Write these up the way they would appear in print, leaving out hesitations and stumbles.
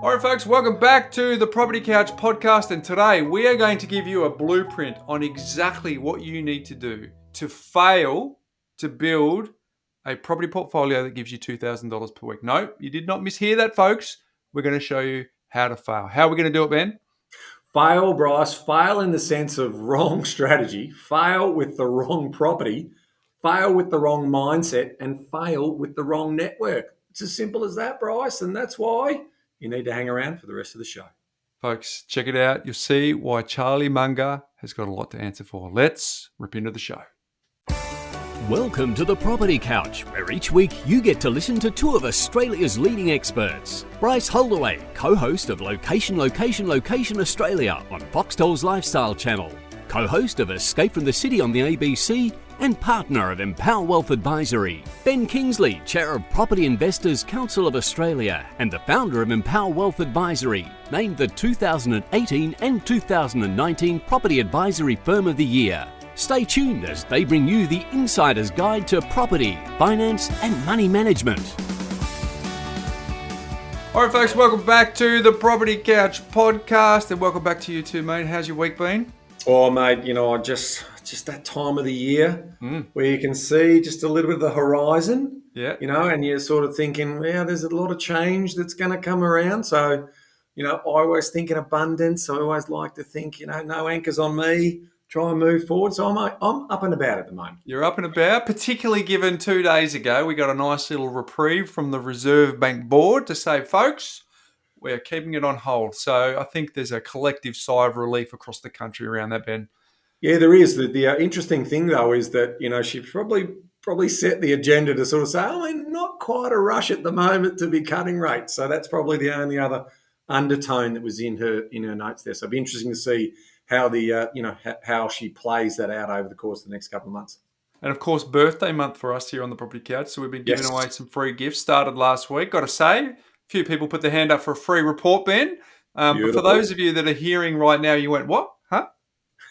All right, folks, welcome back to the Property Couch podcast. And today we are going to give you a blueprint on exactly what you need to do to fail to build a property portfolio that gives you $2,000 per week. No, you did not mishear that, folks. We're going to show you how to fail. How are we going to do it, Ben? Fail, Bryce. Fail in the sense of wrong strategy, fail with the wrong property, fail with the wrong mindset, and fail with the wrong network. It's as simple as that, Bryce. And that's why you need to hang around for the rest of the show. Folks, check it out. You'll see why Charlie Munger has got a lot to answer for. Let's rip into the show. Welcome to the Property Couch, where each week you get to listen to two of Australia's leading experts. Bryce Holdaway, co-host of Location Australia on Foxtel's Lifestyle Channel, co-host of Escape from the City on the ABC, and partner of Empower Wealth Advisory. Ben Kingsley, chair of Property Investors Council of Australia and the founder of Empower Wealth Advisory, named the 2018 and 2019 Property Advisory Firm of the Year. Stay tuned as they bring you the insider's guide to property, finance, and money management. All right, folks, welcome back to the Property Couch podcast, and welcome back to you too, mate. How's your week been? Oh, mate, just that time of the year where you can see just a little bit of the horizon, and you're sort of thinking, yeah, there's a lot of change that's going to come around. So, I always think in abundance. I always like to think, no anchors on me. Try and move forward. So I'm up and about at the moment. You're up and about, particularly given 2 days ago, we got a nice little reprieve from the Reserve Bank Board to say, folks, we're keeping it on hold. So I think there's a collective sigh of relief across the country around that, Ben. Yeah, there is. The interesting thing, though, is that, she probably set the agenda to sort of say, not quite a rush at the moment to be cutting rates. So that's probably the only other undertone that was in her notes there. So it'll be interesting to see how how she plays that out over the course of the next couple of months. And of course, birthday month for us here on the Property Couch. So we've been giving away some free gifts. Started last week. Got to say, a few people put their hand up for a free report, Ben. But for those of you that are hearing right now, you went, what? Huh?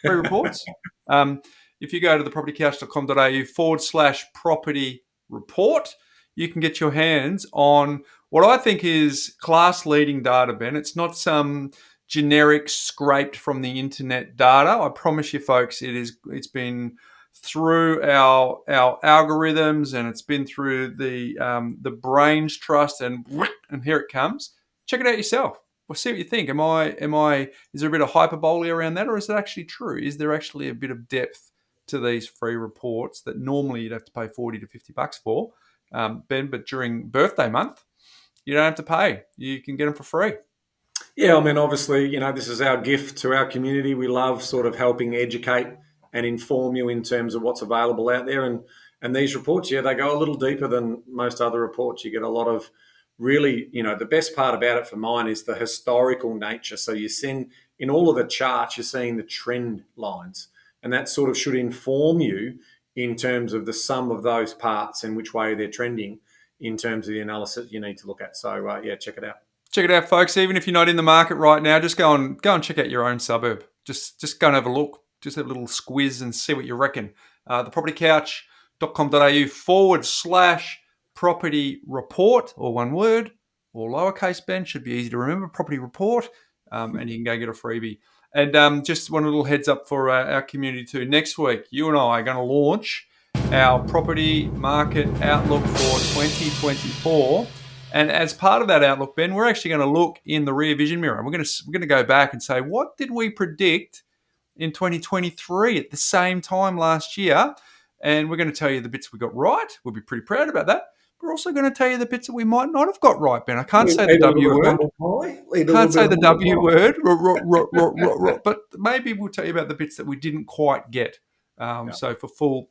Free reports? If you go to thepropertycouch.com.au/property report, you can get your hands on what I think is class-leading data, Ben. It's not some generic scraped from the internet data. I promise you, folks, it's been through our algorithms, and it's been through the brains trust, and here it comes. Check it out yourself. Well, see what you think. Is there a bit of hyperbole around that, or is it actually true? Is there actually a bit of depth to these free reports that normally you'd have to pay $40 to $50 for, Ben? But during birthday month, you don't have to pay. You can get them for free. Yeah, obviously, this is our gift to our community. We love sort of helping educate and inform you in terms of what's available out there. And these reports, they go a little deeper than most other reports. You get a lot of really, the best part about it for mine is the historical nature. So you send, in all of the charts, you're seeing the trend lines. And that sort of should inform you in terms of the sum of those parts and which way they're trending in terms of the analysis you need to look at. So, check it out. Check it out, folks. Even if you're not in the market right now, just go and check out your own suburb. Just go and have a look. Just have a little squiz and see what you reckon. Thepropertycouch.com.au/property report, or one word, or lowercase, Ben, should be easy to remember, property report, and you can go get a freebie. And just one little heads up for our community too. Next week, you and I are going to launch our property market outlook for 2024. And as part of that outlook, Ben, we're actually going to look in the rear vision mirror. We're going to go back and say, what did we predict in 2023 at the same time last year? And we're going to tell you the bits we got right. We'll be pretty proud about that. We're also going to tell you the bits that we might not have got right, Ben. I can't say the W word. Can't say the W word, but maybe we'll tell you about the bits that we didn't quite get. So for full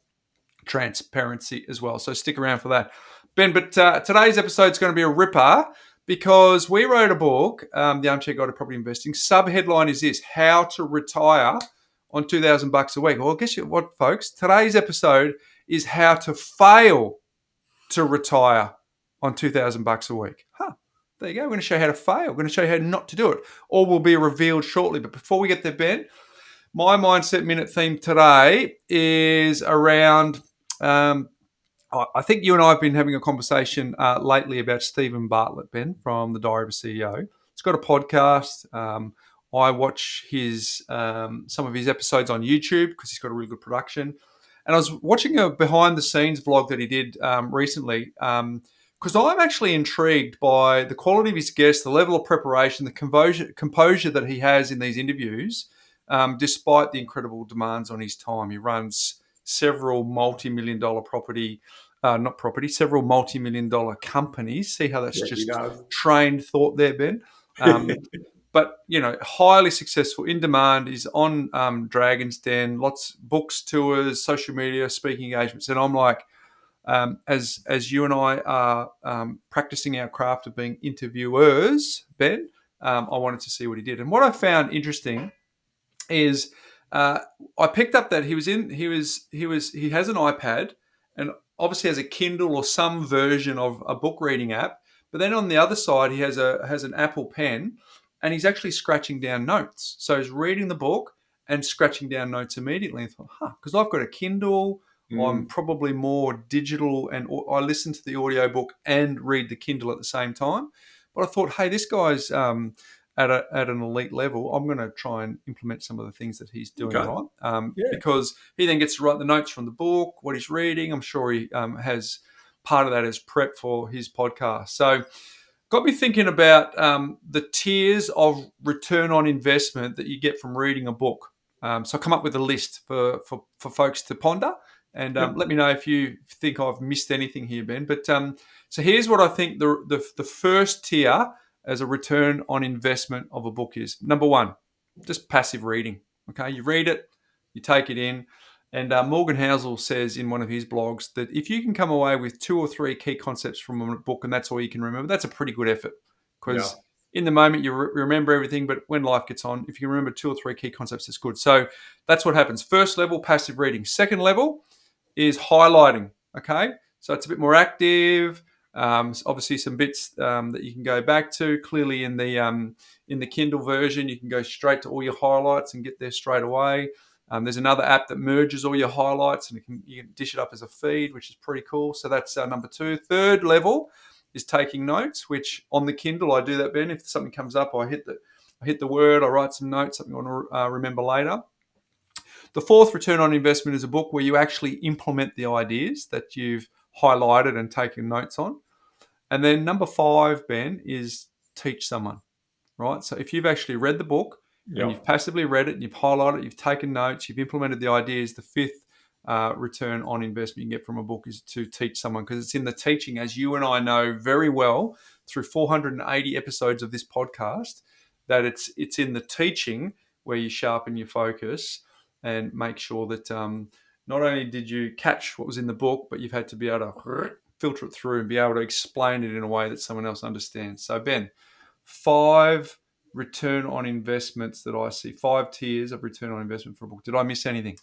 transparency as well. So stick around for that. Ben, but today's episode is going to be a ripper because we wrote a book, The Armchair Guide to Property Investing. Sub-headline is this: How to Retire on $2,000 a week. Well, guess what, folks? Today's episode is how to fail to retire on $2,000 a week. There you go. We're going to show you how to fail. We're going to show you how not to do it. All will be revealed shortly. But before we get there, Ben, my Mindset Minute theme today is around I think you and I have been having a conversation lately about Stephen Bartlett, Ben, from The Diary of a CEO. He's got a podcast. I watch his some of his episodes on YouTube because he's got a really good production. And I was watching a behind the scenes vlog that he did recently because I'm actually intrigued by the quality of his guests, the level of preparation, the composure that he has in these interviews, despite the incredible demands on his time. He runs several multi-million dollar several multi-million dollar companies. See how that's Yeah, he just does. trained thought there, Ben? But highly successful, in demand. Is on Dragon's Den, lots books, tours, social media, speaking engagements, and I'm like, as you and I are practicing our craft of being interviewers, Ben, I wanted to see what he did, and what I found interesting is I picked up that he has an iPad, and obviously has a Kindle or some version of a book reading app. But then on the other side, he has an Apple Pen, and he's actually scratching down notes. So he's reading the book and scratching down notes immediately. And I thought, because I've got a Kindle, I'm probably more digital, and I listen to the audiobook and read the Kindle at the same time. But I thought, hey, this guy's at an elite level. I'm going to try and implement some of the things that he's doing, Okay. right? Yeah. Because he then gets to write the notes from the book, what he's reading. I'm sure he has part of that as prep for his podcast. So got me thinking about the tiers of return on investment that you get from reading a book. So I come up with a list for folks to ponder, and let me know if you think I've missed anything here, Ben. But so here's what I think the first tier as a return on investment of a book is. Number one, just passive reading. Okay, you read it, you take it in. And Morgan Housel says in one of his blogs that if you can come away with 2 or 3 key concepts from a book and that's all you can remember, that's a pretty good effort. Because in the moment you remember everything, but when life gets on, if you can remember 2 or 3 key concepts, it's good. So that's what happens. First level, passive reading. Second level is highlighting. Okay, so it's a bit more active. Obviously, some bits that you can go back to. Clearly, in the Kindle version, you can go straight to all your highlights and get there straight away. There's another app that merges all your highlights, and you can dish it up as a feed, which is pretty cool. So that's number 2. Third level is taking notes, which on the Kindle I do that, Ben. If something comes up, I hit the word, I write some notes, something I want to remember later. The fourth return on investment is a book where you actually implement the ideas that you've highlighted and taken notes on. And then number 5, Ben, is teach someone, right? So if you've actually read the book and you've passively read it and you've highlighted it, you've taken notes, you've implemented the ideas, the fifth return on investment you get from a book is to teach someone, because it's in the teaching, as you and I know very well through 480 episodes of this podcast, that it's in the teaching where you sharpen your focus and make sure that not only did you catch what was in the book, but you've had to be able to filter it through and be able to explain it in a way that someone else understands. So, Ben, 5 return on investments that I see, 5 tiers of return on investment for a book. Did I miss anything?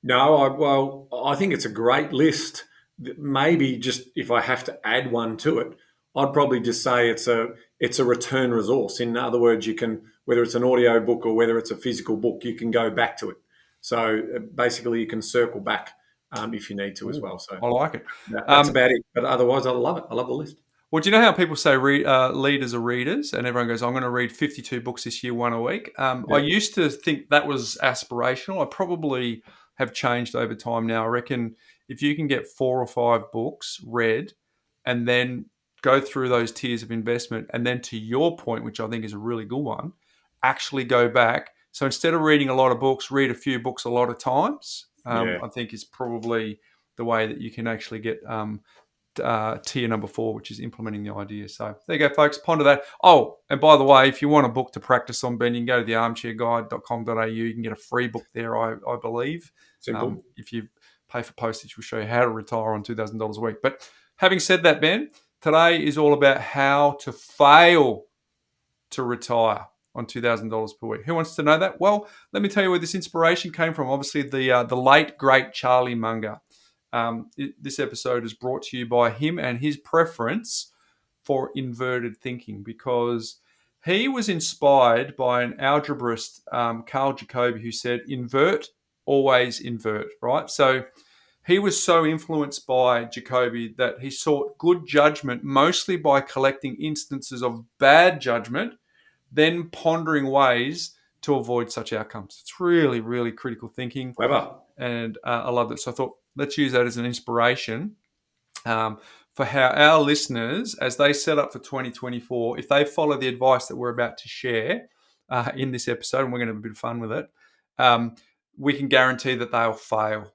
No, I think it's a great list. Maybe just if I have to add one to it, I'd probably just say it's a return resource. In other words, you can, whether it's an audio book or whether it's a physical book, you can go back to it. So basically, you can circle back if you need to as well. So I like it. That's about it. But otherwise, I love it. I love the list. Well, do you know how people say leaders are readers, and everyone goes, I'm going to read 52 books this year, 1 a week. I used to think that was aspirational. I probably have changed over time now. I reckon if you can get 4 or 5 books read and then go through those tiers of investment, and then to your point, which I think is a really good one, actually go back. So instead of reading a lot of books, read a few books a lot of times, I think is probably the way that you can actually get tier number 4, which is implementing the idea. So there you go, folks. Ponder that. Oh, and by the way, if you want a book to practice on, Ben, you can go to thearmchairguide.com.au. You can get a free book there, I believe. Simple. If you pay for postage, we'll show you how to retire on $2,000 a week. But having said that, Ben, today is all about how to fail to retire on $2,000 per week. Who wants to know that? Well, let me tell you where this inspiration came from. Obviously, the late, great Charlie Munger. This episode is brought to you by him and his preference for inverted thinking, because he was inspired by an algebraist, Carl Jacobi, who said, invert, always invert, right? So he was so influenced by Jacobi that he sought good judgment mostly by collecting instances of bad judgment then pondering ways to avoid such outcomes. It's really, really critical thinking. Clever. And I loved it. So I thought, let's use that as an inspiration for how our listeners, as they set up for 2024, if they follow the advice that we're about to share in this episode, and we're going to have a bit of fun with it, we can guarantee that they'll fail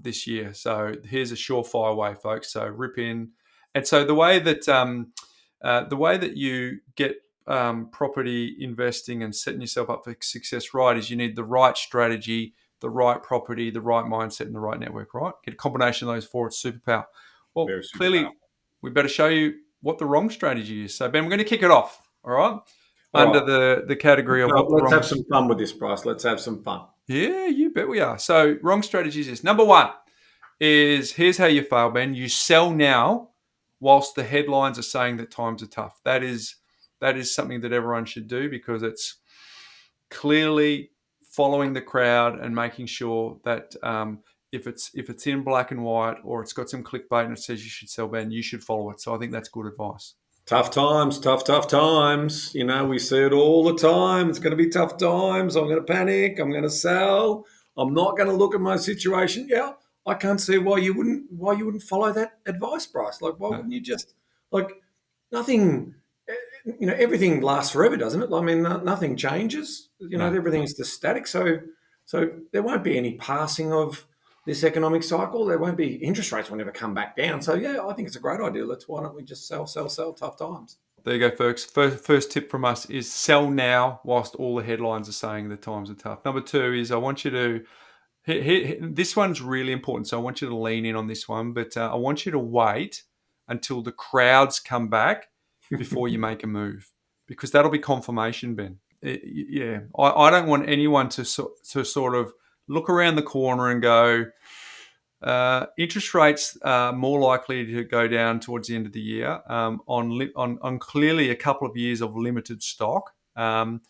this year. So here's a surefire way, folks. So rip in. And so the way that you get property investing and setting yourself up for success right is you need the right strategy, the right property, the right mindset, and the right network, right? Get a combination of those four, it's superpower. Well, Very superpower. clearly, we better show you what the wrong strategy is. So, Ben, we're going to kick it off, all right? All Under right. the category of what the Let's wrong... have some fun with this, Bryce. Let's have some fun. Yeah, you bet we are. So, wrong strategies is number one is here's how you fail, Ben. You sell now whilst the headlines are saying that times are tough. That is something that everyone should do because it's clearly following the crowd and making sure that if it's in black and white or it's got some clickbait and it says you should sell, Ben, you should follow it. So I think that's good advice. Tough times, tough times. You know, we see it all the time. It's going to be tough times. I'm going to panic. I'm going to sell. I'm not going to look at my situation. Yeah, I can't see why you wouldn't follow that advice, Bryce. Like, why wouldn't you just nothing? You know, everything lasts forever, doesn't it? I mean, nothing changes. You know, everything's just static. So there won't be any passing of this economic cycle. There won't be interest rates will never come back down. So yeah, I think it's a great idea. Why don't we just sell, tough times? There you go, folks. First tip from us is sell now whilst all the headlines are saying the times are tough. Number two is I want you to this one's really important. So I want you to lean in on this one, but I want you to wait until the crowds come back before you make a move, because that'll be confirmation, Ben. I don't want anyone to sort of look around the corner and go, interest rates are more likely to go down towards the end of the year on clearly a couple of years of limited stock. And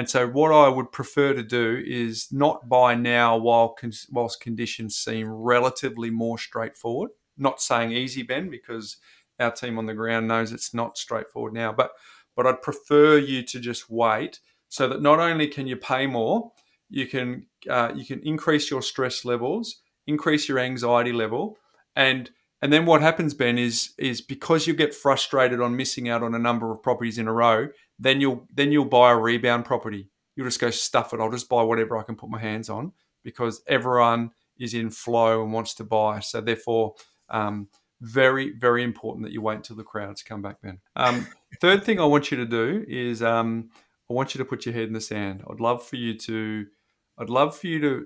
so what I would prefer to do is not buy now whilst conditions seem relatively more straightforward. Not saying easy, Ben, because our team on the ground knows it's not straightforward now. But I'd prefer you to just wait so that not only can you pay more, you can increase your stress levels, increase your anxiety level, and then what happens, Ben, is because you get frustrated on missing out on a number of properties in a row, then you'll buy a rebound property. You'll just go, stuff it. I'll just buy whatever I can put my hands on because everyone is in flow and wants to buy. So therefore, very, very important that you wait until the crowds come back, Ben. Third thing I want you to do is I want you to put your head in the sand. I'd love for you to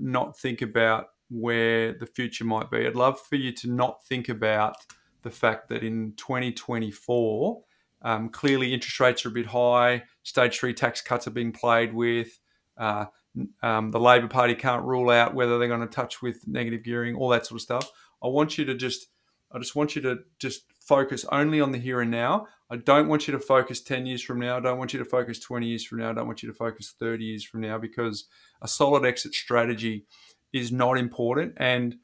not think about where the future might be. I'd love for you to not think about the fact that in 2024, clearly interest rates are a bit high. Stage 3 tax cuts are being played with. The Labor Party can't rule out whether they're going to touch with negative gearing, all that sort of stuff. I just want you to just focus only on the here and now. I don't want you to focus 10 years from now. I don't want you to focus 20 years from now. I don't want you to focus 30 years from now, because a solid exit strategy is not important. And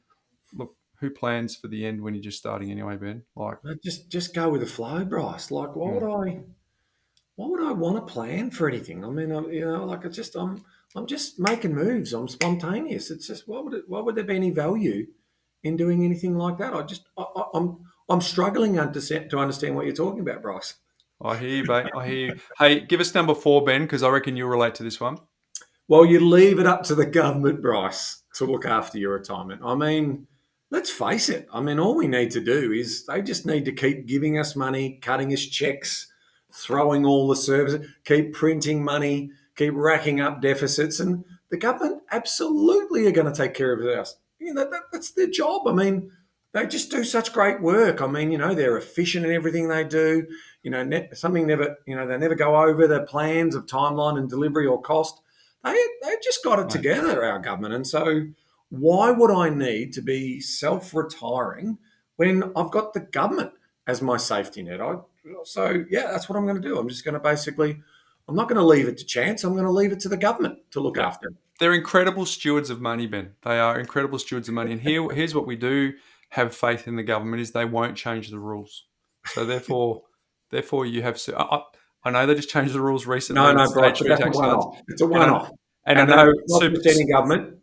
look, who plans for the end when you're just starting anyway, Ben? Like, just go with the flow, Bryce. Like, why would I want to plan for anything? I mean, I'm just making moves. I'm spontaneous. It's just why would there be any value in doing anything like that? I'm struggling to understand what you're talking about, Bryce. I hear you, mate. I hear you. Hey, give us number 4, Ben, because I reckon you'll relate to this one. Well, you leave it up to the government, Bryce, to look after your retirement. I mean, let's face it. I mean, all we need to do is they just need to keep giving us money, cutting us checks, throwing all the services, keep printing money, keep racking up deficits, and the government absolutely are going to take care of us. You know, that's their job. I mean, they just do such great work. I mean, you know, they're efficient in everything they do. You know, they never go over their plans of timeline and delivery or cost. They've just got it together, our government. And so why would I need to be self-retiring when I've got the government as my safety net? So, that's what I'm going to do. I'm just going to I'm not going to leave it to chance. I'm going to leave it to the government to look after it. They're incredible stewards of money, Ben. They are incredible stewards of money. And here's what we do have faith in the government is they won't change the rules. So therefore you have... I know they just changed the rules recently No, with no, Bryce, stage but three that's a tax funds, one-off. It's a and one-off. I know It's not just any government.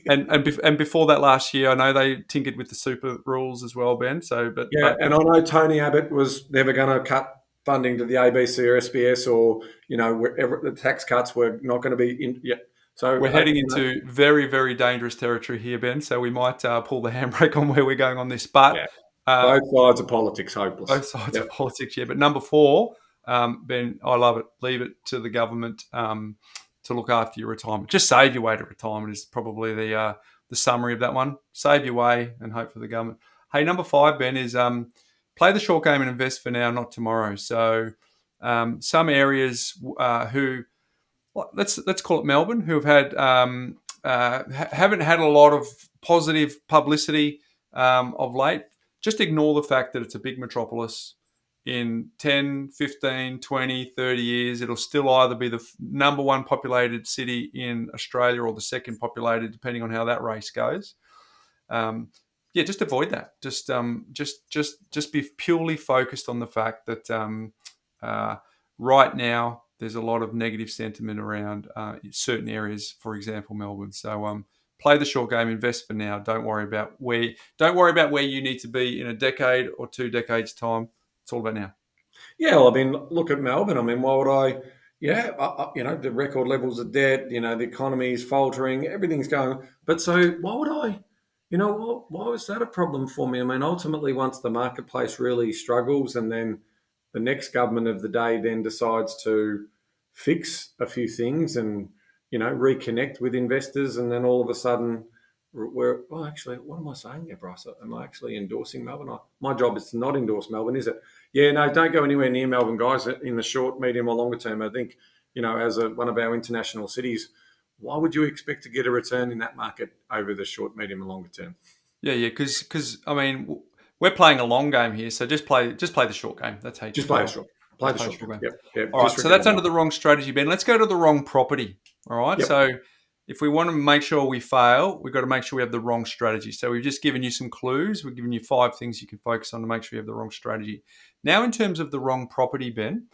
and before that last year, I know they tinkered with the super rules as well, Ben. So, Yeah, and I know Tony Abbott was never going to cut funding to the ABC or SBS, or wherever the tax cuts were not going to be in. Yeah, so we're heading into very, very dangerous territory here, Ben. So we might pull the handbrake on where we're going on this. But yeah, uh, both sides of politics hopeless. both sides Yep. of politics, yeah. But number four, Ben, I love it. Leave it to the government to look after your retirement. Just save your way to retirement is probably the summary of that one. Save your way and hope for the government. Hey, number five, Ben, is play the short game and invest for now, not tomorrow. So some areas let's call it Melbourne, who have had haven't had a lot of positive publicity of late. Just ignore the fact that it's a big metropolis. In 10, 15, 20, 30 years, it'll still either be the number one populated city in Australia or the second populated, depending on how that race goes. Yeah, just avoid that. Just be purely focused on the fact that right now there's a lot of negative sentiment around certain areas, for example, Melbourne. So play the short game, invest for now. Don't worry about where you need to be in a decade or 2 decades time. It's all about now. Yeah, well, I mean, look at Melbourne. I mean, why would I? Yeah, the record levels of debt. The economy is faltering. Everything's going. But so why would I? Why was that a problem for me? I mean, ultimately, once the marketplace really struggles, and then the next government of the day then decides to fix a few things and reconnect with investors, and then all of a sudden actually, what am I saying there, Bryce? Am I actually endorsing Melbourne? My job is to not endorse Melbourne, is it? Yeah, no, don't go anywhere near Melbourne, guys, in the short, medium, or longer term. I think, as one of our international cities, why would you expect to get a return in that market over the short, medium, and longer term? Yeah, because I mean, we're playing a long game here, so just play the short game. That's how you Just do play it. a short. Play the short game. Yep. All right, so that's under the wrong strategy, Ben. Let's go to the wrong property. All right, Yep. so if we want to make sure we fail, we've got to make sure we have the wrong strategy. So we've just given you some clues. We've given you 5 things you can focus on to make sure you have the wrong strategy. Now, in terms of the wrong property, Ben,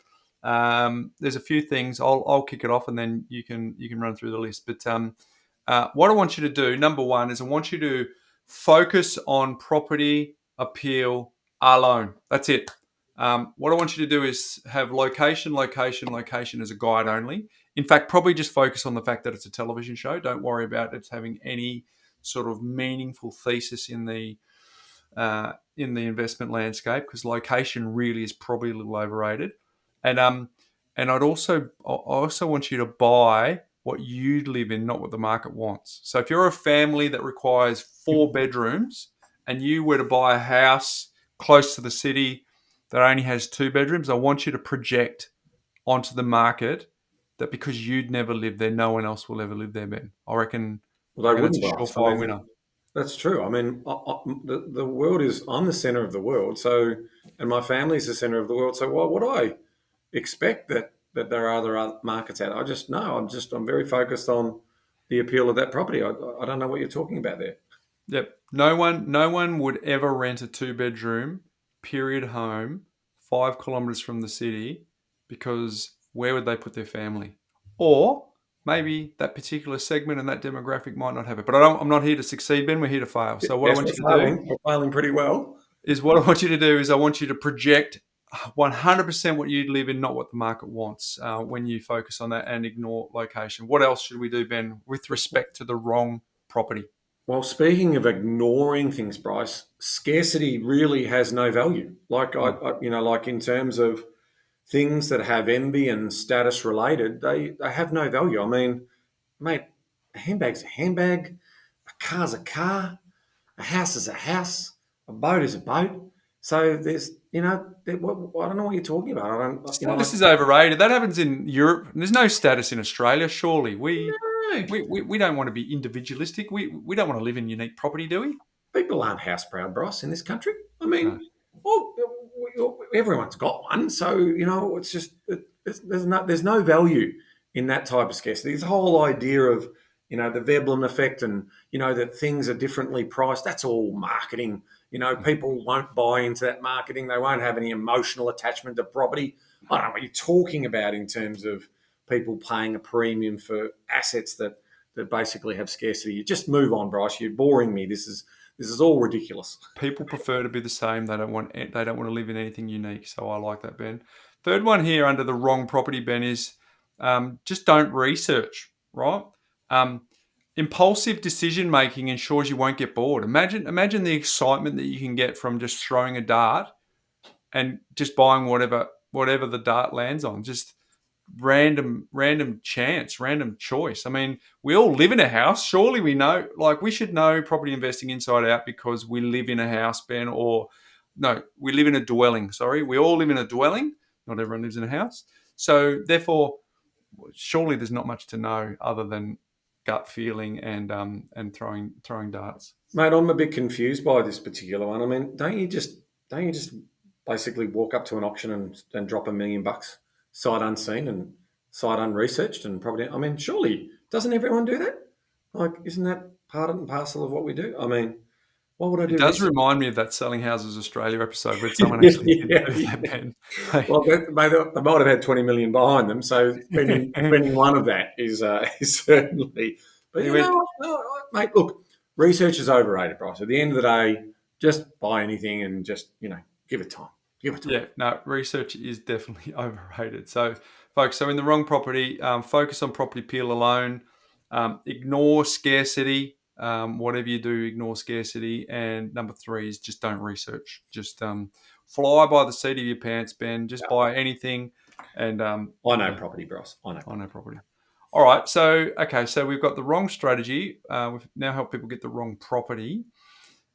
there's a few things. I'll kick it off, and then you can run through the list. But what I want you to do, number one, is I want you to focus on property appeal alone. That's it. What I want you to do is have location as a guide only. In fact, probably just focus on the fact that it's a television show. Don't worry about it having any sort of meaningful thesis in the investment landscape, because location really is probably a little overrated. And I also want you to buy what you live in, not what the market wants. So if you're a family that requires 4 bedrooms and you were to buy a house close to the city that only has 2 bedrooms, I want you to project onto the market that because you'd never lived there, no one else will ever live there, Ben. I reckon Well, they that's wouldn't, a Bryce. surefire winner. That's true. I mean, the world is, I'm the center of the world, and my family's the center of the world. So why would I expect that there are other markets out there? I just know. I'm very focused on the appeal of that property. I don't know what you're talking about there. Yep. No one would ever rent a 2-bedroom period home 5 kilometres from the city, because where would they put their family? Or maybe that particular segment and that demographic might not have it. But I'm not here to succeed, Ben. We're here to fail. So what I want you to do We're failing pretty well. is I want you to project 100% what you'd live in, not what the market wants, when you focus on that and ignore location. What else should we do, Ben, with respect to the wrong property? Well, speaking of ignoring things, Bryce, scarcity really has no value. Like like in terms of things that have envy and status related, they have no value. I mean, mate, a handbag's a handbag, a car's a car, a house is a house, a boat is a boat. So there's, I don't know what you're talking about. I don't. Status is overrated. That happens in Europe. There's no status in Australia. Surely we don't want to be individualistic. We don't want to live in unique property, do we? People aren't house proud, Bryce, in this country. I mean, No. well, everyone's got one, so it's just there's no value in that type of scarcity. This whole idea of the Veblen effect and that things are differently priced. That's all marketing. People won't buy into that marketing. They won't have any emotional attachment to property. I don't know what you're talking about in terms of people paying a premium for assets that basically have scarcity. You just move on, Bryce. You're boring me. This is all ridiculous. People prefer to be the same. They don't want to live in anything unique. So I like that, Ben. Third one here under the wrong property, Ben, is just don't research. Right? Impulsive decision making ensures you won't get bored. Imagine the excitement that you can get from just throwing a dart and just buying whatever the dart lands on. Just random chance, random choice. I mean, we all live in a house. Surely we know, we should know property investing inside out because we live in a house, Ben, or no, we live in a dwelling. Sorry, we all live in a dwelling. Not everyone lives in a house. So therefore, surely there's not much to know other than gut feeling and throwing darts. Mate, I'm a bit confused by this particular one. I mean, don't you just basically walk up to an auction and drop $1 million sight unseen and sight unresearched and property? I mean, surely doesn't everyone do that? Isn't that part and parcel of what we do? I mean, what would I do? It does remind me of that Selling Houses Australia episode where someone actually did that, Ben. Well, they might have had 20 million behind them, so spending one of that is certainly. But mate, look, research is overrated, Bryce. At the end of the day, just buy anything and just give it time. Yeah, no, research is definitely overrated. So, folks, in the wrong property, focus on property appeal alone. Ignore scarcity. Whatever you do, ignore scarcity. And number 3 is just don't research. Just fly by the seat of your pants, Ben. Just buy anything. And I know property, Bryce. I know property. All right. So we've got the wrong strategy. We've now helped people get the wrong property.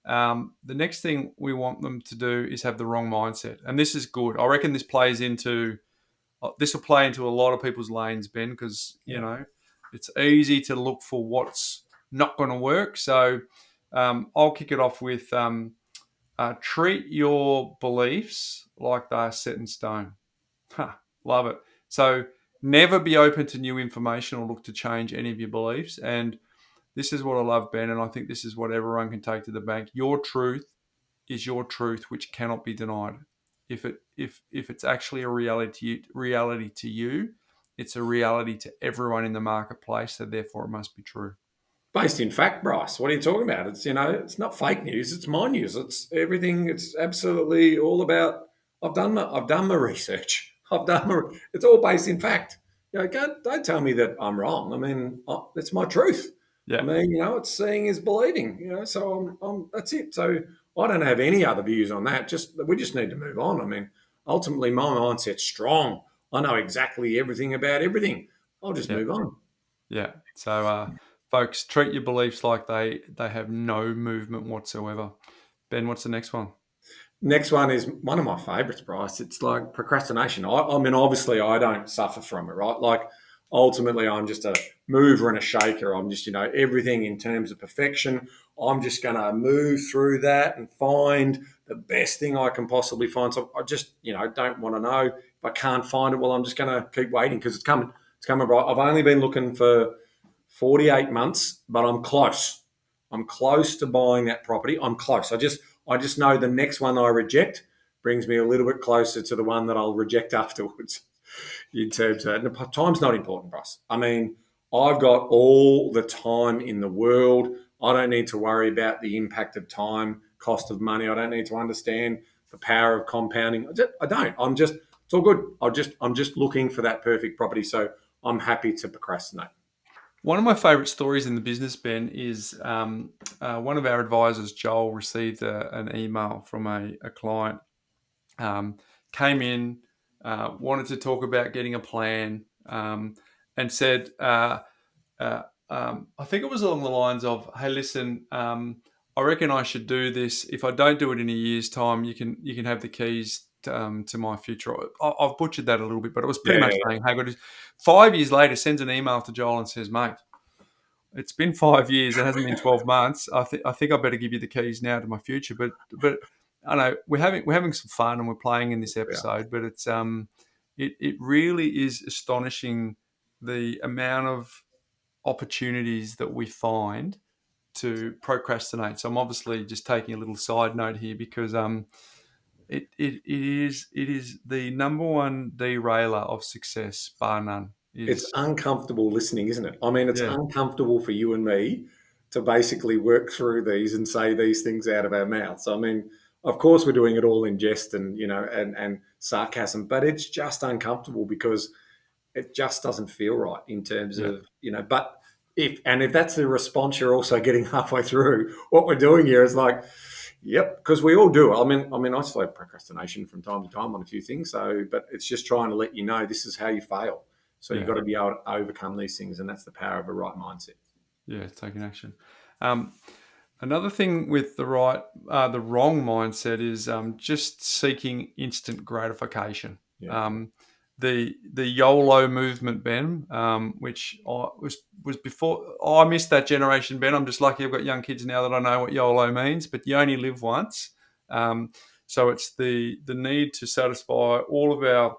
The next thing we want them to do is have the wrong mindset. And this is good. I reckon this will play into a lot of people's lanes, Ben, because, it's easy to look for what's not going to work. So I'll kick it off with treat your beliefs like they're set in stone. Love it. So never be open to new information or look to change any of your beliefs. And this is what I love, Ben, and I think this is what everyone can take to the bank. Your truth is your truth, which cannot be denied. If it's actually a reality to you, it's a reality to everyone in the marketplace, so therefore it must be true. Based in fact, Bryce. What are you talking about? It's it's not fake news. It's my news. It's everything. It's absolutely all about. I've done my research. It's all based in fact. Don't tell me that I'm wrong. I mean, it's my truth. Yeah. I mean, it's seeing is believing. So I'm that's it. So I don't have any other views on that. We just need to move on. I mean, ultimately, my mindset's strong. I know exactly everything about everything. I'll just move on. Yeah. So, folks, treat your beliefs like they have no movement whatsoever. Ben, what's the next one? Next one is one of my favourites, Bryce. It's like procrastination. I mean, obviously, I don't suffer from it, right? Like, ultimately, I'm just a mover and a shaker. I'm just, everything in terms of perfection. I'm just going to move through that and find the best thing I can possibly find. So I just, don't want to know. If I can't find it, well, I'm just going to keep waiting because it's coming. It's coming, right? I've only been looking for 48 months, but I'm close. I'm close to buying that property. I'm close. I just know the next one I reject brings me a little bit closer to the one that I'll reject afterwards. In terms of that, and time's not important for us. I mean, I've got all the time in the world. I don't need to worry about the impact of time, cost of money. I don't need to understand the power of compounding. I don't. It's all good. I'm just looking for that perfect property. So I'm happy to procrastinate. One of my favourite stories in the business, Ben, is one of our advisors, Joel, received an email from a client, came in, wanted to talk about getting a plan, and said, I think it was along the lines of, "Hey, listen, I reckon I should do this. If I don't do it in a year's time, you can have the keys to my future." I've butchered that a little bit, but it was pretty much saying, "Hey, good." 5 years later, sends an email to Joel and says, "Mate, it's been 5 years. It hasn't been 12 months. I think I better give you the keys now to my future." But I know we're having some fun and we're playing in this episode. But it's it really is astonishing the amount of opportunities that we find to procrastinate. So I'm obviously just taking a little side note here because it is the number one derailer of success, bar none. It's Is uncomfortable listening, isn't it? I mean, it's Yeah, uncomfortable for you and me to basically work through these and say these things out of our mouths. I mean, of course, we're doing it all in jest and and sarcasm, but it's just uncomfortable because it just doesn't feel right in terms yeah, of But if that's the response you're also getting halfway through, what we're doing here is like, yep, because we all do. I mean, I still have procrastination from time to time on a few things. So, but it's just trying to let you know this is how you fail. So you've yeah, got to be able to overcome these things, and that's the power of a right mindset. yeah. Taking action. Um, Another thing with the wrong mindset is just seeking instant gratification. Yeah, The YOLO movement, Ben, which was before. Oh, I missed that generation, Ben. I'm just lucky I've got young kids now that I know what YOLO means. But you only live once, so it's the need to satisfy all of our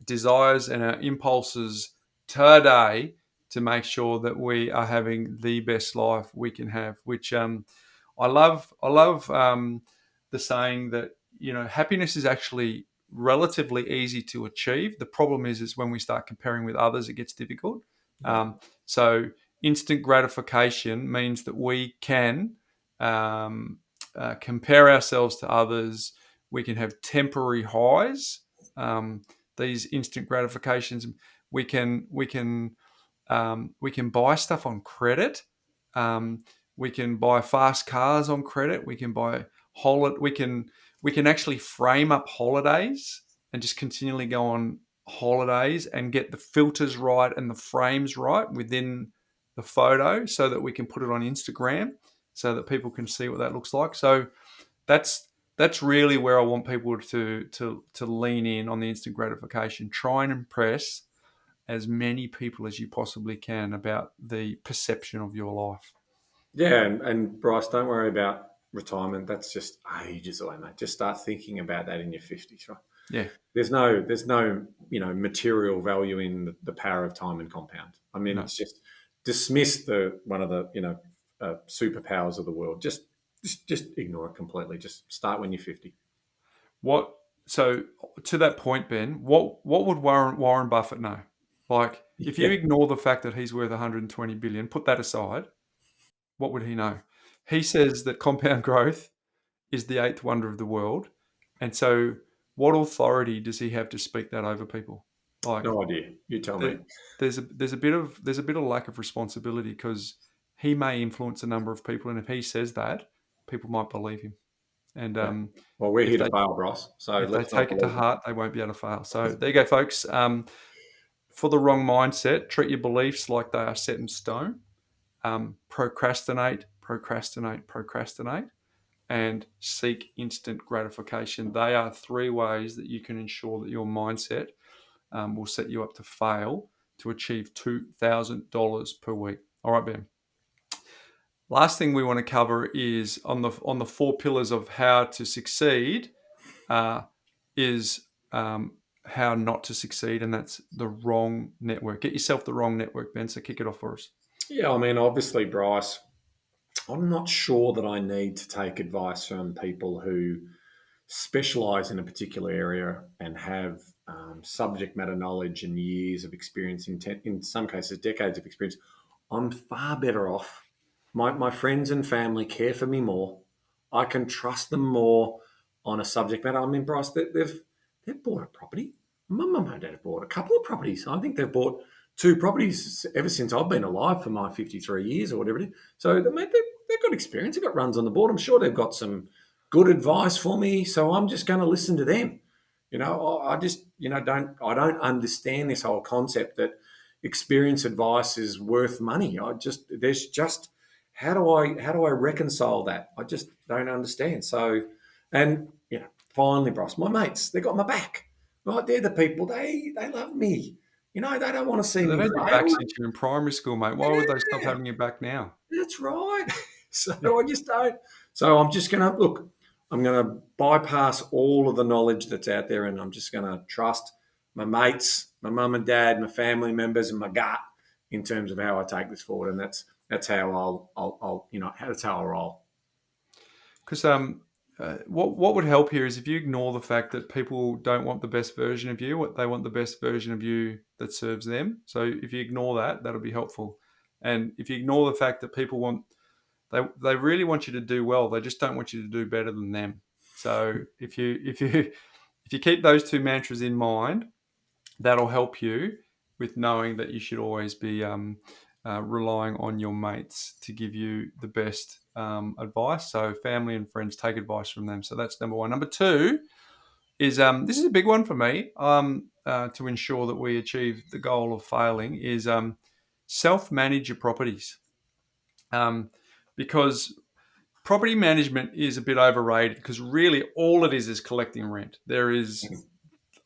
desires and our impulses today to make sure that we are having the best life we can have. Which I love. I love the saying that happiness is actually relatively easy to achieve. The problem is when we start comparing with others, it gets difficult. yeah, So instant gratification means that we can compare ourselves to others. We can have temporary highs. Um, these instant gratifications. We can buy stuff on credit. Um, we can buy fast cars on credit. We can buy we can actually frame up holidays and just continually go on holidays and get the filters right and the frames right within the photo so that we can put it on Instagram so that people can see what that looks like. So that's really where I want people to lean in on the instant gratification. Try and impress as many people as you possibly can about the perception of your life. yeah. And Bryce, don't worry about retirement. That's just ages away, mate. Just start thinking about that in your 50s, right? Yeah, There's no material value in the power of time and compound. I mean, no. it's just dismiss the one of the superpowers of the world. Just ignore it completely. Just start when you're 50. What so to that point, Ben, what would Warren Buffett know? Like if you Yeah, ignore the fact that he's worth 120 billion, put that aside, what would he know? He says that compound growth is the eighth wonder of the world. And so what authority does he have to speak that over people? Like no idea. You tell me. there, there's a bit of lack of responsibility because he may influence a number of people, and if he says that, people might believe him. And Yeah. Well, we're if here to they fail, Bryce. So if they let's not take it to believe heart, they won't be able to fail. So there you go, folks. For the wrong mindset, treat your beliefs like they are set in stone. Procrastinate, procrastinate, procrastinate, and seek instant gratification. They are three ways that you can ensure that your mindset will set you up to fail to achieve $2,000 per week. All right, Ben. Last thing we want to cover is on the four pillars of how to succeed. Is how not to succeed, and that's the wrong network. Get yourself the wrong network, Ben. So kick it off for us. it. Yeah, I mean, obviously, Bryce, I'm not sure that I need to take advice from people who specialize in a particular area and have subject matter knowledge and years of experience, in some cases, decades of experience. I'm far better off. My friends and family care for me more. I can trust them more on a subject matter. I mean, Bryce, they've bought a property. My mum and dad have bought a couple of properties. I think they've bought two properties ever since I've been alive for my 53 years or whatever it is. So they've got experience. They've got runs on the board. I'm sure they've got some good advice for me. So I'm just going to listen to them. I just don't understand this whole concept that experience advice is worth money. There's just how do I reconcile that? I just don't understand. So, and finally, Bryce, my mates, they got my back. Right, they're the people. They love me. They don't want to see They've me had your back fail. since you're in primary school, mate. Why would they stop Yeah, having your back now? that's right. So Yeah. I just don't. So I'm just gonna look. I'm gonna bypass all of the knowledge that's out there, and I'm just gonna trust my mates, my mum and dad, my family members, and my gut in terms of how I take this forward. And that's how I'll that's how I'll roll. Because what would help here is if you ignore the fact that people don't want the best version of you, what they want the best version of you that serves them. So if you ignore that, that'll be helpful. And if you ignore the fact that people want, they really want you to do well, they just don't want you to do better than them. So if you keep those two mantras in mind, that'll help you with knowing that you should always be relying on your mates to give you the best advice. So family and friends, take advice from them. So that's number one. Number two is this is a big one for me to ensure that we achieve the goal of failing is self-manage your properties. Because property management is a bit overrated because really all it is collecting rent. There is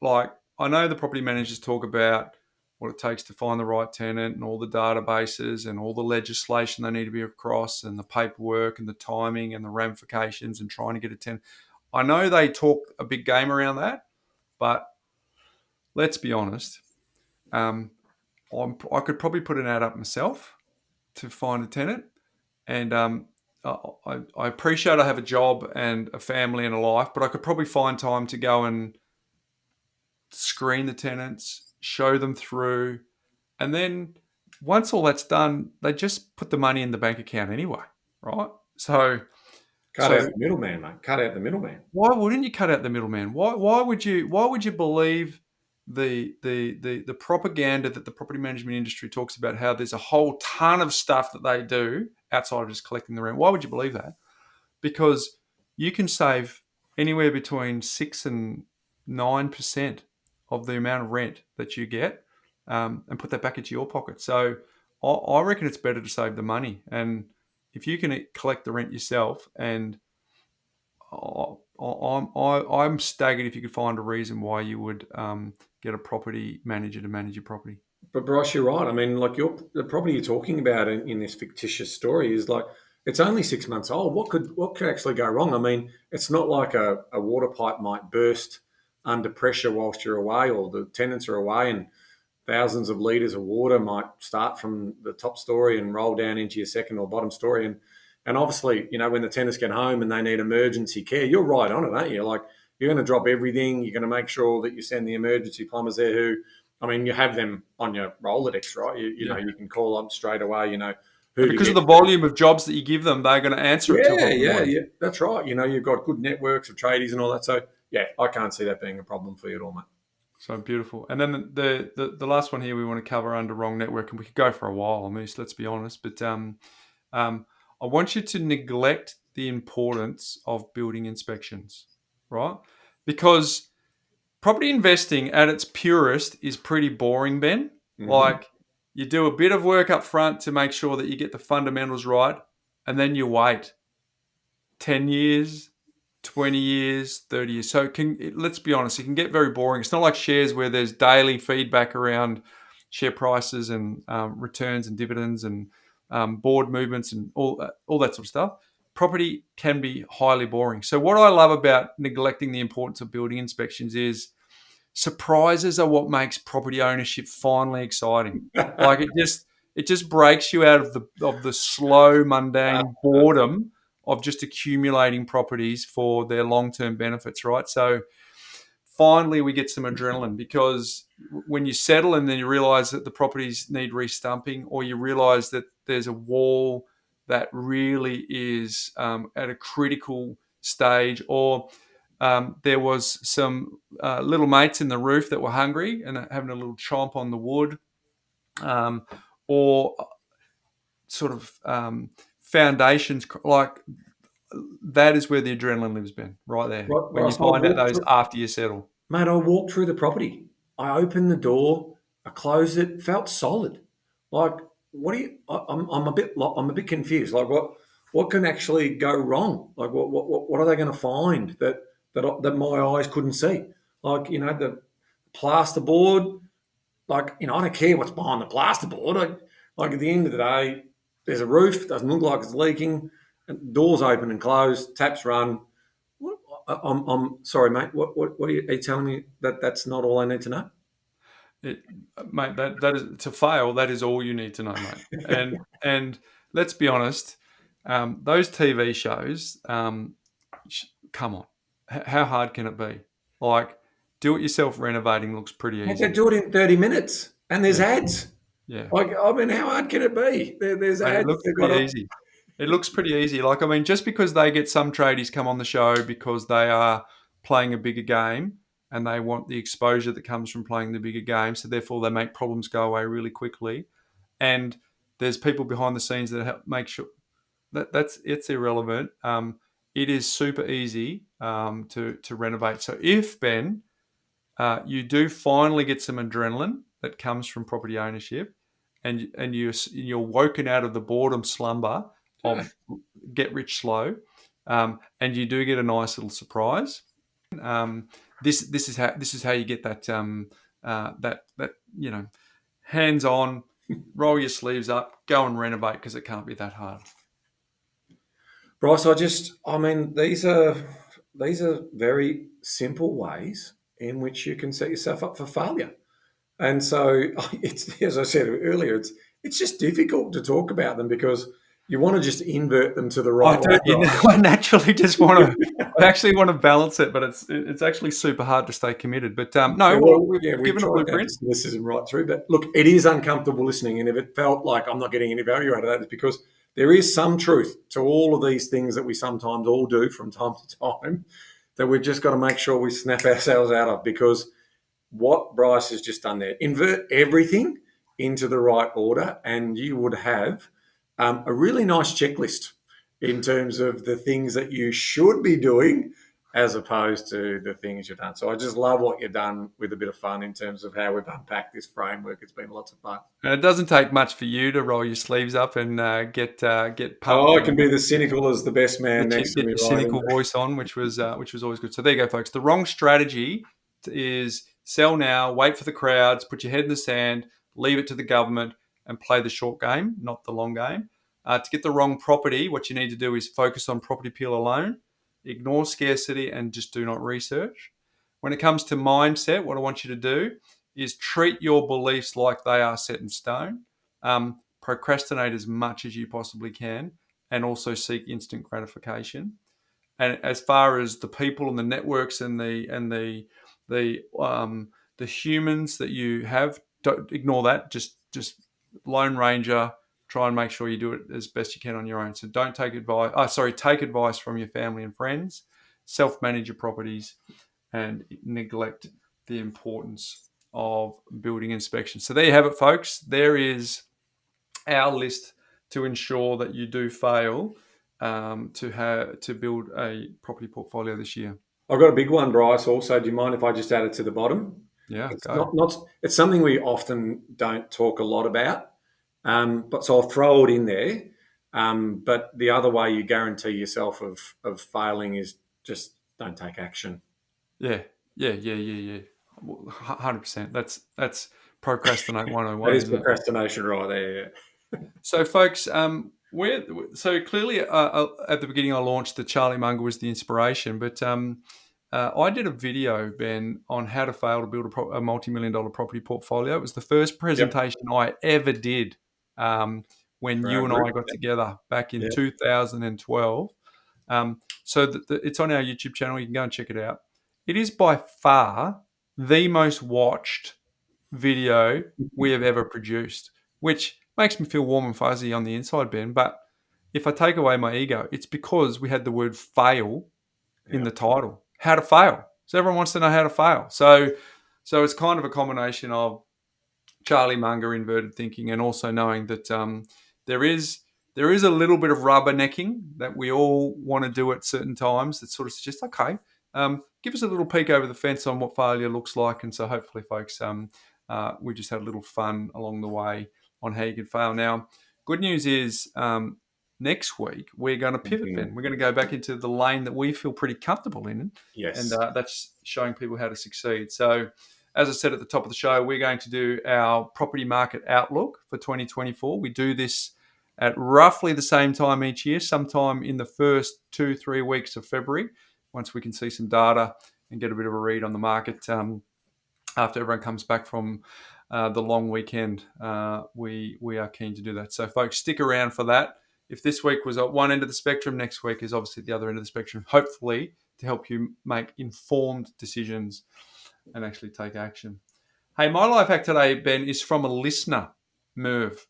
I know the property managers talk about what it takes to find the right tenant and all the databases and all the legislation they need to be across and the paperwork and the timing and the ramifications and trying to get a tenant. I know they talk a big game around that, but let's be honest. I could probably put an ad up myself to find a tenant, and I appreciate I have a job and a family and a life, but I could probably find time to go and screen the tenants, show them through, and then once all that's done, they just put the money in the bank account anyway, right? So Cut out the middleman, mate. Cut out the middleman. why wouldn't you cut out the middleman? Why would you believe the propaganda that the property management industry talks about, how there's a whole ton of stuff that they do outside of just collecting the rent? Why would you believe that? Because you can save anywhere between 6 and 9% of the amount of rent that you get, and put that back into your pocket. So I reckon it's better to save the money. And if you can collect the rent yourself, and I'm staggered if you could find a reason why you would get a property manager to manage your property. But Bryce, you're right. I mean, like the property you're talking about in this fictitious story is like it's only 6 months old. What could actually go wrong? I mean, it's not like a water pipe might burst under pressure whilst you're away, or the tenants are away, and thousands of litres of water might start from the top story and roll down into your second or bottom story. And obviously, when the tenants get home and they need emergency care, you're right on it, aren't you? Like you're going to drop everything. You're going to make sure that you send the emergency plumbers there who, I mean, you have them on your Rolodex, right? You know, you can call up straight away, who because of the volume of jobs that you give them, they're going to answer it. Yeah, that's right. You've got good networks of tradies and all that. So, yeah, I can't see that being a problem for you at all, mate. So beautiful. And then the last one here we want to cover under wrong network, and we could go for a while on this, let's be honest. But I want you to neglect the importance of building inspections, right? Because property investing at its purest is pretty boring, Ben. Mm-hmm. Like you do a bit of work up front to make sure that you get the fundamentals right, and then you wait 10 years, 20 years, 30 years. So let's be honest, it can get very boring. It's not like shares where there's daily feedback around share prices and returns and dividends and board movements and all that sort of stuff. Property can be highly boring. So what I love about neglecting the importance of building inspections is surprises are what makes property ownership finally exciting. Like it just breaks you out of the slow, mundane boredom of just accumulating properties for their long-term benefits, right? So finally we get some adrenaline, because when you settle and then you realize that the properties need restumping, or you realize that there's a wall that really is at a critical stage, or there was some little mates in the roof that were hungry and having a little chomp on the wood, or sort of foundations, like that is where the adrenaline lives, Ben, right there. When you find out those after you settle. Mate, I walked through the property. I opened the door, I closed it, felt solid. Like, what do you? I'm a bit confused. Like, what can actually go wrong? Like, what are they going to find that my eyes couldn't see? Like, the plasterboard. Like, I don't care what's behind the plasterboard. Like at the end of the day, there's a roof. Doesn't look like it's leaking. And doors open and close. Taps run. I'm sorry, mate. What are you telling me that's not all I need to know? Mate, that is to fail. That is all you need to know, mate. And let's be honest. Those TV shows, come on, how hard can it be? Like, do-it-yourself renovating looks pretty Like they easy. do it in 30 minutes and there's Yeah, ads. yeah. Like, I mean, how hard can it be? There's Mate, it ads. looks They've got pretty to, easy. It looks pretty easy. Like, I mean, just because they get some tradies come on the show because they are playing a bigger game and they want the exposure that comes from playing the bigger game, so therefore they make problems go away really quickly. And there's people behind the scenes that help make sure that's it's irrelevant. It is super easy to renovate. So if Ben, you do finally get some adrenaline that comes from property ownership, and you're woken out of the boredom slumber of get rich slow, and you do get a nice little surprise. Um, this is how you get that that hands on, roll your sleeves up, go and renovate because it can't be that hard. Bryce, I mean, these are very simple ways in which you can set yourself up for failure. And so it's, as I said earlier, it's just difficult to talk about them because you want to just invert them to the I right do. way. I naturally just want to. I actually want to balance it, but it's actually super hard to stay committed. But Yeah, no, well, well, we've yeah, we've given a tried our blueprint. cynicism right through. But look, it is uncomfortable listening. And if it felt like I'm not getting any value out of that, it's because there is some truth to all of these things that we sometimes all do from time to time that we've just got to make sure we snap ourselves out of. Because what Bryce has just done there, invert everything into the right order, and you would have a really nice checklist in terms of the things that you should be doing as opposed to the things you've done. So I just love what you've done with a bit of fun in terms of how we've unpacked this framework. It's been lots of fun. And it doesn't take much for you to roll your sleeves up and get pumped Oh, I and can be the cynical as the best man next to get me, your right? cynical voice on, which was always good. So there you go, folks. The wrong strategy is sell now, wait for the crowds, put your head in the sand, leave it to the government, and play the short game, not the long game. To get the wrong property, what you need to do is focus on property appeal alone, ignore scarcity, and just do not research. When it comes to mindset, what I want you to do is treat your beliefs like they are set in stone. Procrastinate as much as you possibly can, and also seek instant gratification. And as far as the people and the networks and the humans that you have, don't ignore that. Just Lone Ranger. Try and make sure you do it as best you can on your own. So don't take advice. Take advice from your family and friends. Self-manage your properties and neglect the importance of building inspection. So there you have it, folks. There is our list to ensure that you do fail to build a property portfolio this year. I've got a big one, Bryce. Also, do you mind if I just add it to the bottom? Yeah, It's go. not it's something we often don't talk a lot about, but so I'll throw it in there. But the other way you guarantee yourself of failing is just don't take action. Yeah. 100%. That's procrastinate That 101, is isn't it? procrastination right there. Yeah. So, folks, clearly at the beginning I launched the Charlie Munger was the inspiration, but I did a video, Ben, on how to fail to build a multi-million dollar property portfolio. It was the first Yep. presentation I ever did when For you our and group. I got together back in Yeah. 2012. It's on our YouTube channel. You can go and check it out. It is by far the most watched video we have ever produced, which makes me feel warm and fuzzy on the inside, Ben. But if I take away my ego, it's because we had the word fail in the title. How to fail. So everyone wants to know how to fail. So it's kind of a combination of Charlie Munger inverted thinking and also knowing that there is a little bit of rubbernecking that we all want to do at certain times that sort of suggests, okay, give us a little peek over the fence on what failure looks like. And so hopefully, folks, we just had a little fun along the way on how you can fail. Now, good news is next week we're going to pivot, Ben. We're going to go back into the lane that we feel pretty comfortable in. Yes. And that's showing people how to succeed. So as I said at the top of the show, we're going to do our property market outlook for 2024. We do this at roughly the same time each year, sometime in the first 2-3 weeks of February, once we can see some data and get a bit of a read on the market after everyone comes back from the long weekend. We are keen to do that. So, folks, stick around for that. if this week was at one end of the spectrum, next week is obviously the other end of the spectrum, hopefully to help you make informed decisions and actually take action. Hey, my life hack today, Ben, is from a listener, Merv.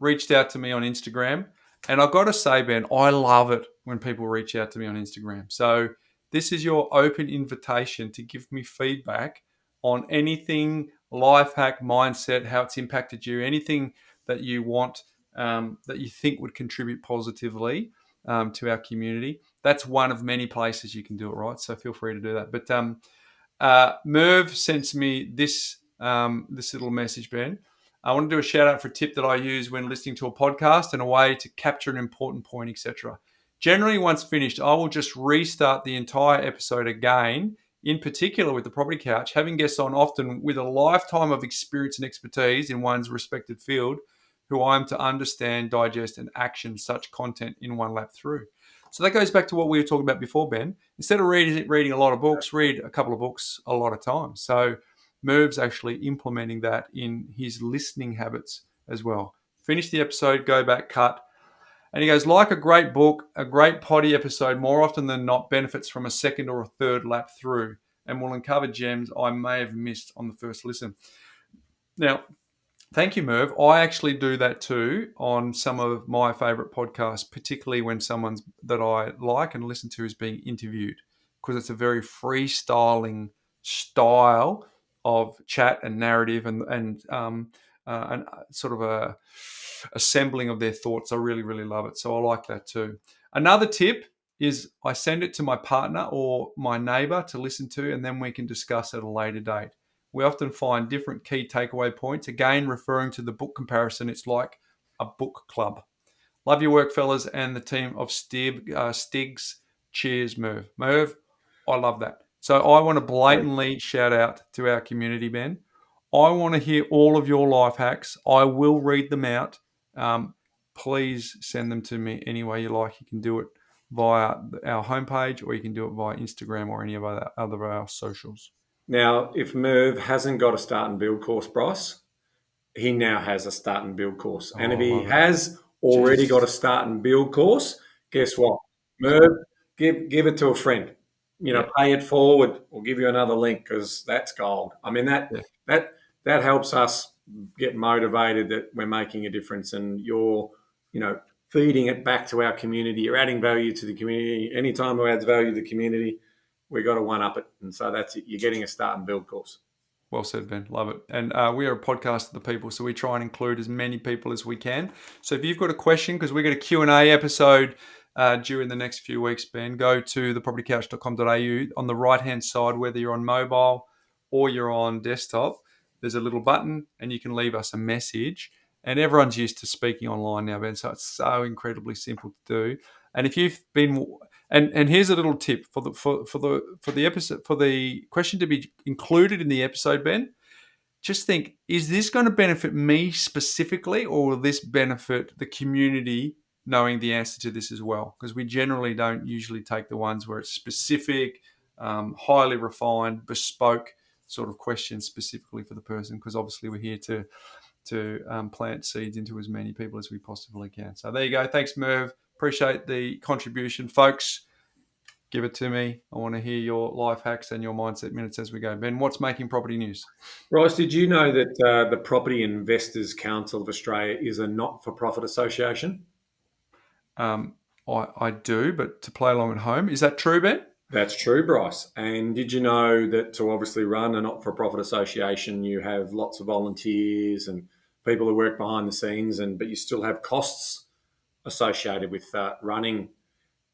Reached out to me on Instagram. And I've got to say, Ben, I love it when people reach out to me on Instagram. So this is your open invitation to give me feedback on anything life hack, mindset, how it's impacted you, anything that you want, that you think would contribute positively to our community. That's one of many places you can do it, right? So feel free to do that. But Merv sends me this little message, Ben. I want to do a shout out for a tip that I use when listening to a podcast and a way to capture an important point, etc. Generally, once finished, I will just restart the entire episode again, in particular with the Property Couch, having guests on often with a lifetime of experience and expertise in one's respected field, who I am to understand, digest, and action such content in one lap through. So that goes back to what we were talking about before, Ben. Instead of reading a lot of books, read a couple of books a lot of times. So Merv's actually implementing that in his listening habits as well. Finish the episode, go back, cut. And he goes, like a great book, a great potty episode more often than not benefits from a second or a third lap through and will uncover gems I may have missed on the first listen. Now, thank you, Merv. I actually do that too on some of my favourite podcasts, particularly when someone that I like and listen to is being interviewed, because it's a very freestyling style of chat and narrative and sort of a assembling of their thoughts. I really, really love it. So I like that too. Another tip is I send it to my partner or my neighbour to listen to, and then we can discuss at a later date. We often find different key takeaway points. Again, referring to the book comparison, it's like a book club. Love your work, fellas, and the team of Stigs. Cheers, Merv. Merv, I love that. So I want to blatantly shout out to our community, Ben. I want to hear all of your life hacks. I will read them out. Please send them to me any way you like. You can do it via our homepage, or you can do it via Instagram or any of our socials. Now, if Merv hasn't got a start and build course, Bryce, he now has a start and build course. And if he has already got a start and build course, guess what? Merv, give it to a friend. Pay it forward or give you another link, because that's gold. I mean, that helps us get motivated that we're making a difference, and you're, feeding it back to our community. You're adding value to the community. Anytime who adds value to the community, we got to one-up it. And so that's it. You're getting a start and build course. Well said, Ben. Love it. And we are a podcast of the people, so we try and include as many people as we can. So if you've got a question, because we're going to Q&A episode during the next few weeks, Ben, go to thepropertycouch.com.au. On the right-hand side, whether you're on mobile or you're on desktop, there's a little button and you can leave us a message. And everyone's used to speaking online now, Ben, so it's so incredibly simple to do. And if you've been... And here's a little tip for the episode, for the question to be included in the episode, Ben. Just think, is this going to benefit me specifically, or will this benefit the community knowing the answer to this as well? Because we generally don't usually take the ones where it's specific, highly refined, bespoke sort of questions specifically for the person, because obviously we're here to plant seeds into as many people as we possibly can. So there you go. Thanks, Merv. Appreciate the contribution, folks. Give it to me. I want to hear your life hacks and your mindset minutes as we go. Ben, what's making property news? Bryce, did you know that the Property Investors Council of Australia is a not-for-profit association? I do, but to play along at home. Is that true, Ben? That's true, Bryce. And did you know that to obviously run a not-for-profit association, you have lots of volunteers and people who work behind the scenes, but you still have costs associated with running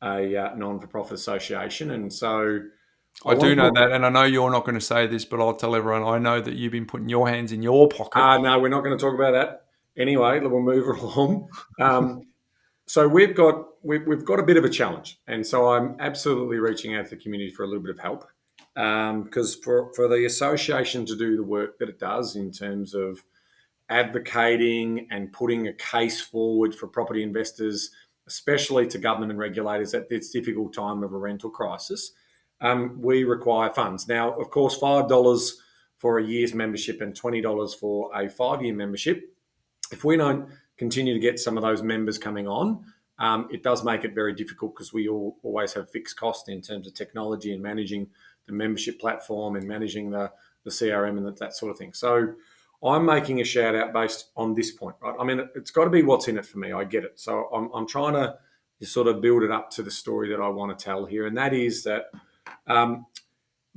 a non-for-profit association. And so I do know that, and I know you're not going to say this, but I'll tell everyone, I know that you've been putting your hands in your pocket. No, we're not going to talk about that. Anyway, we'll move along. So we've got a bit of a challenge, and so I'm absolutely reaching out to the community for a little bit of help, because for the association to do the work that it does in terms of advocating and putting a case forward for property investors, especially to government and regulators at this difficult time of a rental crisis, we require funds. Now, of course, $5 for a year's membership and $20 for a 5-year membership. If we don't continue to get some of those members coming on, it does make it very difficult because we always have fixed costs in terms of technology and managing the membership platform and managing the CRM and that sort of thing. So I'm making a shout out based on this point, right? I mean, it's got to be what's in it for me. I get it. So I'm trying to sort of build it up to the story that I want to tell here. And that is that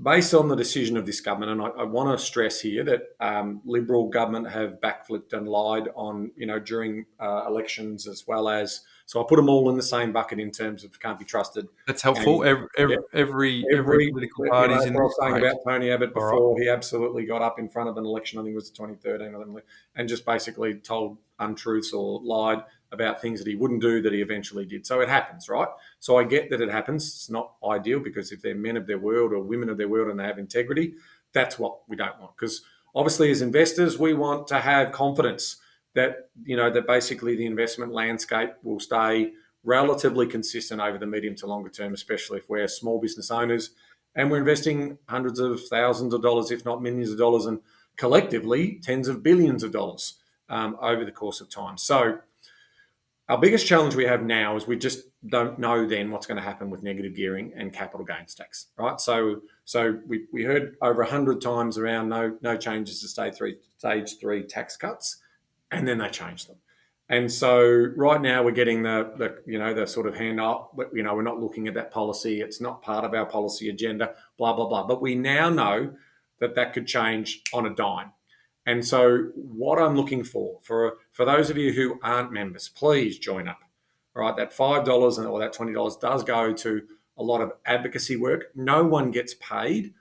based on the decision of this government, and I want to stress here that Liberal government have backflipped and lied on, during elections as well as, so I put them all in the same bucket in terms of can't be trusted. That's helpful. And, Every political that's party's in what I this was saying great. about Tony Abbott All right. before. He absolutely got up in front of an election, I think it was 2013, and just basically told untruths or lied about things that he wouldn't do that he eventually did. So it happens, right? So I get that it happens. It's not ideal because if they're men of their word or women of their word and they have integrity, that's what we don't want. Because obviously as investors, we want to have confidence that, that basically the investment landscape will stay relatively consistent over the medium to longer term, especially if we're small business owners and we're investing hundreds of thousands of dollars, if not millions of dollars, and collectively tens of billions of dollars over the course of time. So our biggest challenge we have now is we just don't know then what's going to happen with negative gearing and capital gains tax, right? So we heard over 100 times around no changes to stage three tax cuts, and then they changed them. And so right now we're getting the sort of hand up, but we're not looking at that policy. It's not part of our policy agenda, blah, blah, blah. But we now know that could change on a dime. And so what I'm looking for those of you who aren't members, please join up. All right, that $5 or that $20 does go to a lot of advocacy work. No one gets paid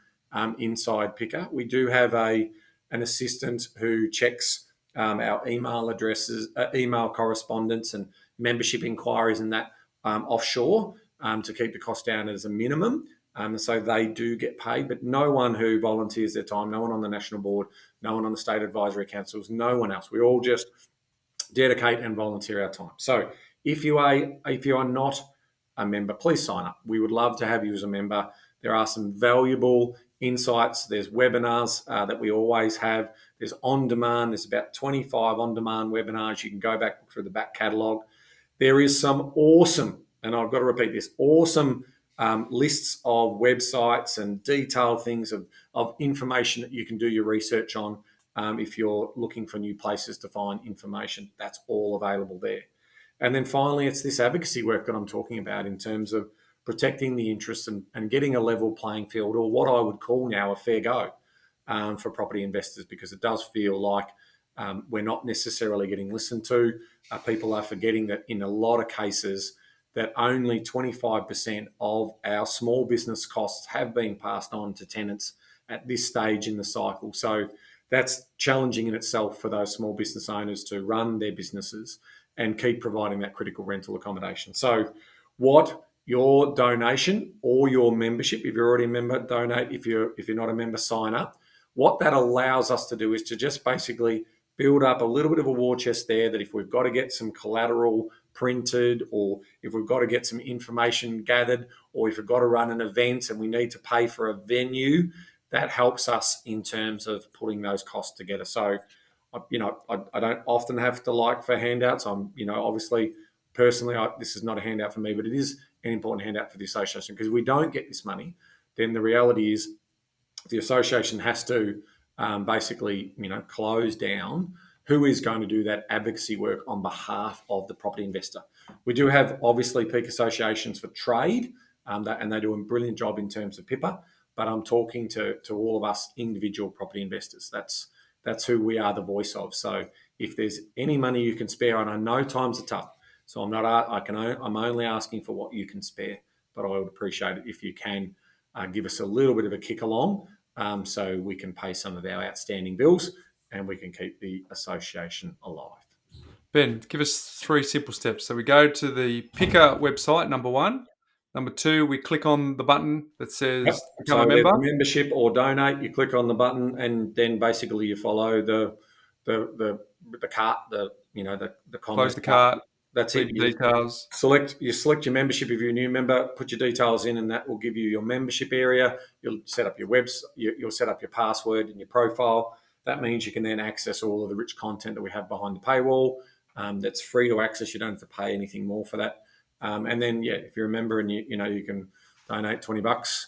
inside Picker. We do have an assistant who checks our email addresses, email correspondence and membership inquiries and that offshore to keep the cost down as a minimum. So they do get paid, but no one who volunteers their time, no one on the national board, no one on the state advisory councils, no one else. We all just dedicate and volunteer our time. So if you are not a member, please sign up. We would love to have you as a member. There are some valuable insights. There's webinars that we always have. There's on-demand. There's about 25 on-demand webinars. You can go back through the back catalogue. There is some awesome, and I've got to repeat this, awesome lists of websites and detailed things of information that you can do your research on if you're looking for new places to find information. That's all available there. And then finally, it's this advocacy work that I'm talking about in terms of protecting the interests and getting a level playing field, or what I would call now a fair go for property investors, because it does feel like we're not necessarily getting listened to. People are forgetting that in a lot of cases that only 25% of our small business costs have been passed on to tenants at this stage in the cycle. So that's challenging in itself for those small business owners to run their businesses and keep providing that critical rental accommodation. So what your donation or your membership, if you're already a member, donate. If you're not a member, sign up. What that allows us to do is to just basically build up a little bit of a war chest there, that if we've got to get some collateral printed, or if we've got to get some information gathered, or if we've got to run an event and we need to pay for a venue, that helps us in terms of putting those costs together. So, I don't often have to like for handouts. Obviously, personally, this is not a handout for me, but it is an important handout for the association, because if we don't get this money, then the reality is the association has to basically, close down. Who is going to do that advocacy work on behalf of the property investor? We do have, obviously, peak associations for trade, and they do a brilliant job in terms of PIPA, but I'm talking to all of us individual property investors. That's who we are the voice of. So if there's any money you can spare, and I know times are tough, so I'm only asking for what you can spare, but I would appreciate it if you can give us a little bit of a kick along, so we can pay some of our outstanding bills and we can keep the association alive. Ben, give us 3 simple steps. So we go to the Picker website, number 1. Number 2, we click on the button that says become a member. Membership or donate. You click on the button, and then basically you follow the cart, the Close the cart. That's it. Details. Select your membership if you're a new member. Put your details in, and that will give you your membership area. You'll set up your you'll set up your password and your profile. That means you can then access all of the rich content that we have behind the paywall. That's free to access. You don't have to pay anything more for that. And then, if you're a member and you can donate $20,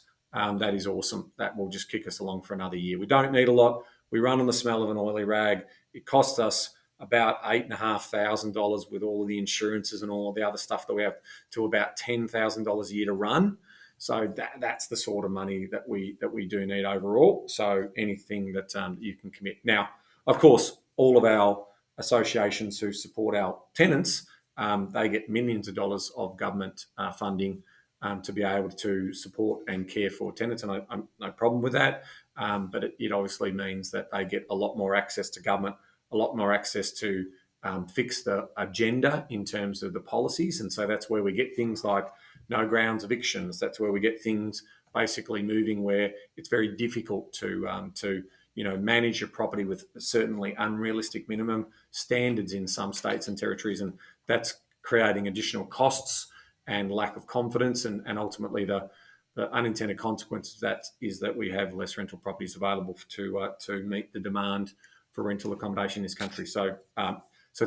that is awesome. That will just kick us along for another year. We don't need a lot. We run on the smell of an oily rag. It costs us about $8,500 with all of the insurances and all of the other stuff that we have, to about $10,000 a year to run. So that's the sort of money that we do need overall. So anything that you can commit. Now, of course, all of our associations who support our tenants, they get millions of dollars of government funding to be able to support and care for tenants, and I'm no problem with that. But it obviously means that they get a lot more access to government, a lot more access to fix the agenda in terms of the policies, and so that's where we get things like no grounds evictions. That's where we get things basically moving where it's very difficult to manage your property with certainly unrealistic minimum standards in some states and territories, and that's creating additional costs and lack of confidence, and ultimately the unintended consequence of that is that we have less rental properties available to meet the demand for rental accommodation in this country. So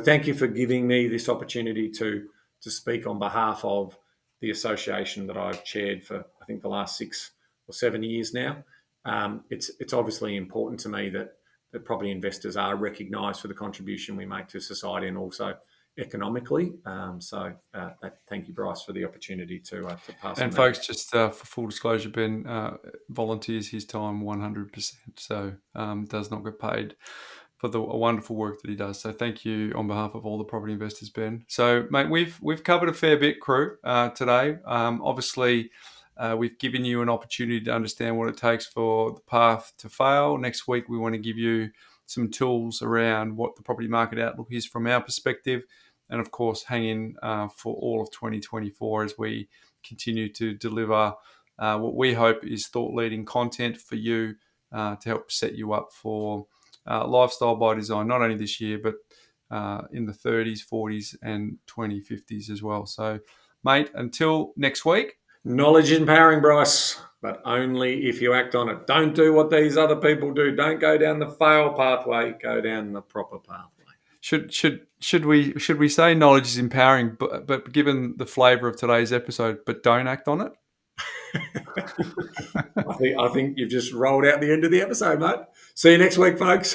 thank you for giving me this opportunity to speak on behalf of the association that I've chaired for, I think, the last 6 or 7 years now. It's obviously important to me that property investors are recognised for the contribution we make to society and also economically. Thank you, Bryce, for the opportunity to pass. And folks, just for full disclosure, Ben volunteers his time 100%, so does not get paid for the wonderful work that he does. So thank you on behalf of all the property investors, Ben. So, mate, we've covered a fair bit, crew, today. Obviously, we've given you an opportunity to understand what it takes for the path to fail. Next week, we want to give you some tools around what the property market outlook is from our perspective. And of course, hang in for all of 2024 as we continue to deliver what we hope is thought-leading content for you to help set you up for lifestyle by design, not only this year, but in the 30s, 40s, and 2050s as well. So, mate, until next week. Knowledge is empowering, Bryce, but only if you act on it. Don't do what these other people do. Don't go down the fail pathway. Go down the proper pathway. Should we say knowledge is empowering, but given the flavour of today's episode, but don't act on it? I think you've just rolled out the end of the episode, mate. See you next week, folks.